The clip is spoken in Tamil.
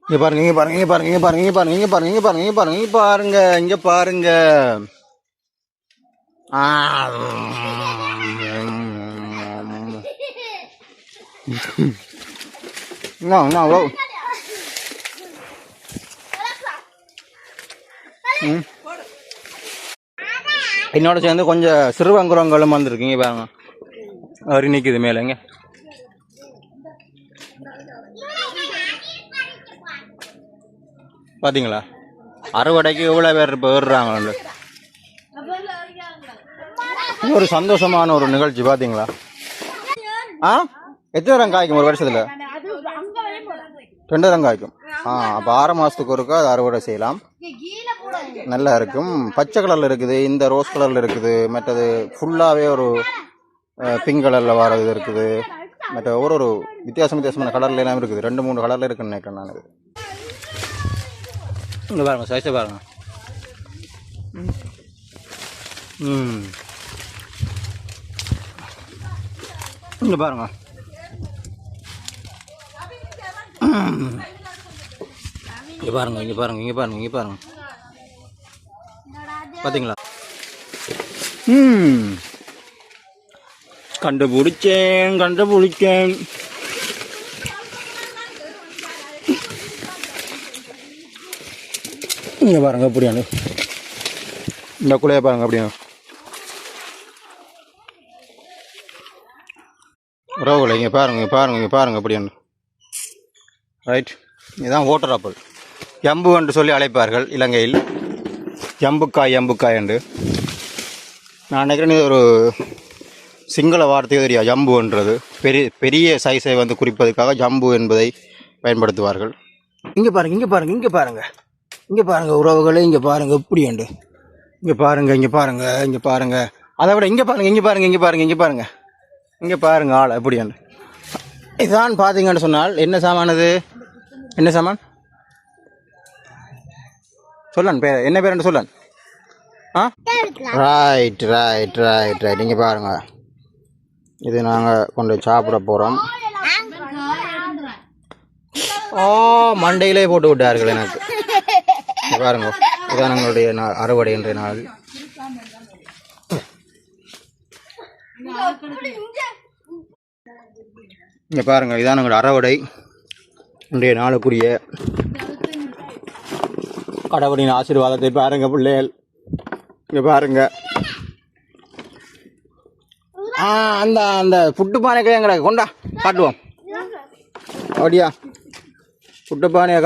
இங்க பாருங்க, இங்க பாருங்க, இங்க பாருங்க, இங்க பாருங்க, இங்க பாருங்க, இங்க பாருங்க, இங்க பாருங்க, இங்க பாருங்க, இங்க பாருங்க, இங்க பாருங்க. No, no, no. என்னோட சேர்ந்து கொஞ்சம் சிறுவங்குரங்களும் வந்துருக்கீங்க பாருங்க. அவரு நிக்குது மேலங்க. பாத்தீங்களா அறுவடைக்கு எவ்வளவு பேர் இப்போ ஏறுறாங்க. ஒரு சந்தோஷமான ஒரு நிகழ்ச்சி பாத்தீங்களா. எத்தனை தரம் காய்க்கும் ஒரு வருஷத்துல? 2 தரம் காய்க்கும். அப்போ 6 மாசத்துக்கு ஒருக்கா அது அறுவடை செய்யலாம். நல்லா இருக்கும். பச்சை கலர்ல இருக்குது, இந்த ரோஸ் கலர்ல இருக்குது, மற்றது ஃபுல்லாவே ஒரு பிங்க் கலர்ல வர்றது இருக்குது. மற்ற ஒரு வித்தியாசமான கலர்ல எல்லாம் இருக்குது. 2-3 கலர்ல இருக்குன்னு நினைக்கிறேன் நான். இங்க பாருங்க, சைஸை பாருங்க. இங்க பாருங்க. இங்க பாருங்க, இங்க பாருங்க, இங்க பாருங்க, இங்க பாருங்க. பாத்தீங்களா? கண்டுபிடிச்சேன், கண்டுபிடிச்சேன். இங்க பாருங்க அப்படியானு. இந்த குலைய பாருங்க அப்படியா. உறவுகளை இங்க பாருங்க, இங்க பாருங்க, இங்க பாருங்க அப்படியானு. ரைட், இதுதான் ஓட்டர் ஆப்பிள். எம்பு என்று சொல்லி அழைப்பார்கள் இலங்கையில். எம்புக்காய், எம்புக்காய் என்று. நான் நினைக்கிறேன் இது ஒரு சிங்கள வார்த்தையோ தெரியா. ஜம்புன்றது பெரிய சைஸை வந்து குறிப்பதற்காக ஜம்பு என்பதை பயன்படுத்துவார்கள். இங்கே பாருங்க, இங்கே பாருங்க, இங்கே பாருங்க, இங்கே பாருங்க உறவுகளே, இங்கே பாருங்க எப்படி உண்டு. இங்கே பாருங்க, இங்கே பாருங்க, இங்கே பாருங்க. அதை விட இங்கே பாருங்க, இங்கே பாருங்க, இங்கே பாருங்க, இங்கே பாருங்க, இங்கே பாருங்க ஆளை எப்படி உண்டு. இதான் பார்த்தீங்கன்னு சொன்னால் என்ன சாமானது? என்ன சாமான் சொல்லன் பேர்? என்ன பேர் சொல்லன்? Right right right right. இங்கே பாருங்க, இது நாங்கள் கொண்டு சாப்பிட போகிறோம். மண்டையிலே போட்டு விட்டார்கள் எனக்கு. பாருங்க, இதான் எங்களுடைய அறுவடை என்ற நாள். இங்கே பாருங்க, இதான் எங்களுடைய அறுவடை இன்றைய நாளுக்குரிய. கடவுளின் ஆசீர்வாதத்தை பாருங்க பிள்ளைகள். இங்கே பாருங்க, அந்த அந்த புட்டு பானைக்கு எங்களை கொண்டா காட்டுவோம். அப்படியா? புட்டு பானையை காட்டு.